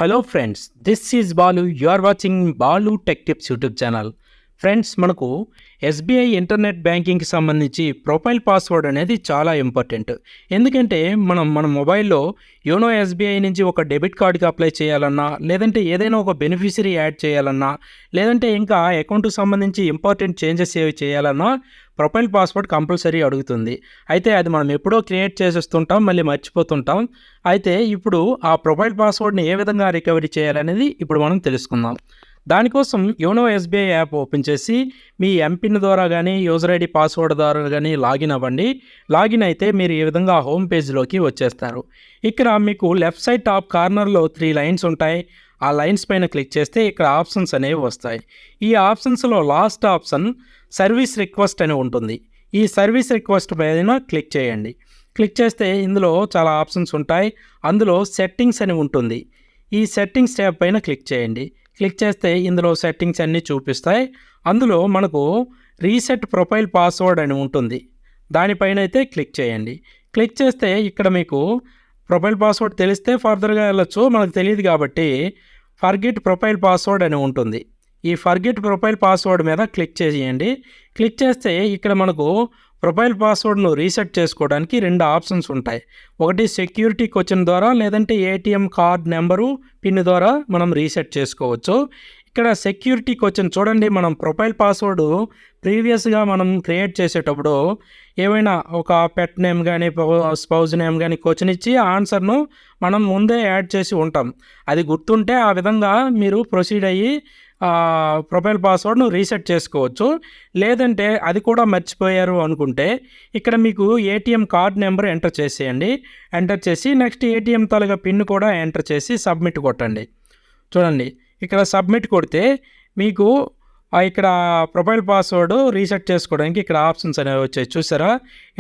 Hello friends, this is Balu. You are watching Balu tech tips YouTube channel. Friends, మనకు SBI internet బ్యాంకింగ్కి సంబంధించి profile password అనేది చాలా important. ఎందుకంటే మన మొబైల్లో యోనో ఎస్బీఐ నుంచి ఒక డెబిట్ కార్డుకి అప్లై చేయాలన్నా, లేదంటే ఏదైనా ఒక బెనిఫిషరీ యాడ్ చేయాలన్నా, లేదంటే ఇంకా అకౌంట్కి సంబంధించి ఇంపార్టెంట్ చేంజెస్ ఏవి చేయాలన్నా ప్రొఫైల్ పాస్వర్డ్ కంపల్సరీ అడుగుతుంది. అయితే అది మనం ఎప్పుడో క్రియేట్ చేసేస్తుంటాం, మళ్ళీ మర్చిపోతుంటాం. అయితే ఇప్పుడు ఆ ప్రొఫైల్ పాస్వర్డ్ని ఏ విధంగా రికవరీ చేయాలనేది ఇప్పుడు మనం తెలుసుకుందాం. దానికోసం యోనో ఎస్బీఐ యాప్ ఓపెన్ చేసి మీ ఎంపిన్ ద్వారా కానీ యూజర్ ఐడి పాస్వర్డ్ ద్వారా కానీ లాగిన్ అవ్వండి. లాగిన్ అయితే మీరు ఈ విధంగా హోమ్ పేజ్లోకి వచ్చేస్తారు. ఇక్కడ మీకు లెఫ్ట్ సైడ్ టాప్ కార్నర్లో 3 లైన్స్ ఉంటాయి. ఆ లైన్స్ పైన క్లిక్ చేస్తే ఇక్కడ ఆప్షన్స్ అనేవి వస్తాయి. ఈ ఆప్షన్స్లో లాస్ట్ ఆప్షన్ సర్వీస్ రిక్వెస్ట్ అని ఉంటుంది. ఈ సర్వీస్ రిక్వెస్ట్ పైన క్లిక్ చేయండి. క్లిక్ చేస్తే ఇందులో చాలా ఆప్షన్స్ ఉంటాయి. అందులో సెట్టింగ్స్ అని ఉంటుంది. ఈ సెట్టింగ్స్ ట్యాబ్ పైన క్లిక్ చేయండి. క్లిక్ చేస్తే ఇందులో సెట్టింగ్స్ అన్నీ చూపిస్తాయి. అందులో మనకు రీసెట్ ప్రొఫైల్ పాస్వర్డ్ అని ఉంటుంది. దానిపైన అయితే క్లిక్ చేయండి. క్లిక్ చేస్తే ఇక్కడ మీకు ప్రొఫైల్ పాస్వర్డ్ తెలిస్తే ఫర్దర్గా వెళ్ళొచ్చు. మనకు తెలియదు కాబట్టి ఫర్గెట్ ప్రొఫైల్ పాస్వర్డ్ అని ఉంటుంది. ఈ ఫర్గెట్ ప్రొఫైల్ పాస్వర్డ్ మీద క్లిక్ చేయండి. క్లిక్ చేస్తే ఇక్కడ మనకు ప్రొఫైల్ పాస్వర్డ్ను రీసెట్ చేసుకోవడానికి 2 ఆప్షన్స్ ఉంటాయి. ఒకటి సెక్యూరిటీ క్వశ్చన్ ద్వారా, లేదంటే ఏటీఎం కార్డ్ నెంబరు పిన్ ద్వారా మనం రీసెట్ చేసుకోవచ్చు. ఇక్కడ సెక్యూరిటీ క్వశ్చన్ చూడండి, మనం ప్రొఫైల్ పాస్వర్డ్ ప్రీవియస్గా మనం క్రియేట్ చేసేటప్పుడు ఏమైనా ఒక పెట్ నేమ్ కానీ స్పౌజ్ నేమ్ కానీ క్వశ్చన్ ఇచ్చి ఆన్సర్ను మనం ముందే యాడ్ చేసి ఉంటాం. అది గుర్తుంటే ఆ విధంగా మీరు ప్రొసీడ్ అయ్యి ప్రొఫైల్ పాస్వర్డ్ను రీసెట్ చేసుకోవచ్చు. లేదంటే అది కూడా మర్చిపోయారు అనుకుంటే ఇక్కడ మీకు ఏటీఎం కార్డ్ నెంబర్ ఎంటర్ చేసేయండి. ఎంటర్ చేసి నెక్స్ట్ ఏటీఎం తాలూకా పిన్ కూడా ఎంటర్ చేసి సబ్మిట్ కొట్టండి. చూడండి, ఇక్కడ సబ్మిట్ కొడితే మీకు ఇక్కడ ప్రొఫైల్ పాస్వర్డ్ రీసెట్ చేసుకోవడానికి ఇక్కడ ఆప్షన్స్ అనేవి వచ్చాయి. చూసారా,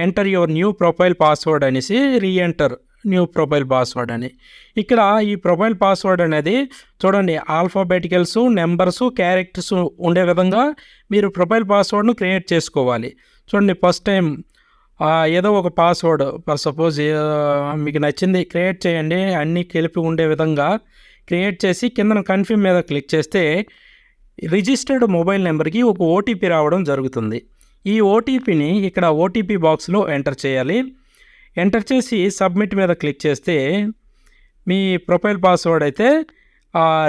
enter your new profile password అనేసి రీఎంటర్ న్యూ ప్రొఫైల్ పాస్వర్డ్ అని. ఇక్కడ ఈ ప్రొఫైల్ పాస్వర్డ్ అనేది చూడండి, ఆల్ఫాబెటికల్స్, నెంబర్స్, క్యారెక్టర్స్ ఉండే విధంగా మీరు ప్రొఫైల్ పాస్వర్డ్ను క్రియేట్ చేసుకోవాలి. చూడండి, ఫస్ట్ టైం ఏదో ఒక పాస్వర్డ్ సపోజ్ మీకు నచ్చింది క్రియేట్ చేయండి. అన్నీ కలిపి ఉండే విధంగా క్రియేట్ చేసి కిందన కన్ఫర్మ్ మీద క్లిక్ చేస్తే రిజిస్టర్డ్ మొబైల్ నెంబర్కి ఒక ఓటీపీ రావడం జరుగుతుంది. ఈ ఓటీపీని ఇక్కడ ఓటీపీ బాక్స్లో ఎంటర్ చేయాలి. ఎంటర్ చేసి సబ్మిట్ మీద క్లిక్ చేస్తే మీ ప్రొఫైల్ పాస్వర్డ్ అయితే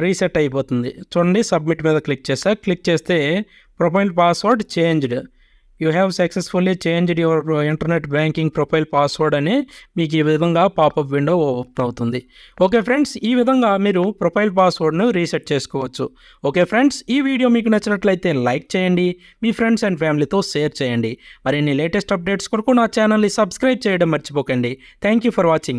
రీసెట్ అయిపోతుంది. చూడండి, సబ్మిట్ మీద క్లిక్ చేస్తే profile password changed, you have successfully changed your internet banking profile password అని మీకు ఈ విధంగా పాపప్ విండో ఓపెన్ అవుతుంది. ఓకే ఫ్రెండ్స్, ఈ విధంగా మీరు ప్రొఫైల్ పాస్వర్డ్ను రీసెట్ చేసుకోవచ్చు. ఓకే ఫ్రెండ్స్, ఈ వీడియో మీకు నచ్చినట్లయితే లైక్ చేయండి, మీ ఫ్రెండ్స్ అండ్ ఫ్యామిలీతో షేర్ చేయండి. మరిన్ని లేటెస్ట్ అప్డేట్స్ కొరకు నా ఛానల్ని సబ్స్క్రైబ్ చేయడం మర్చిపోకండి. Thank you for watching.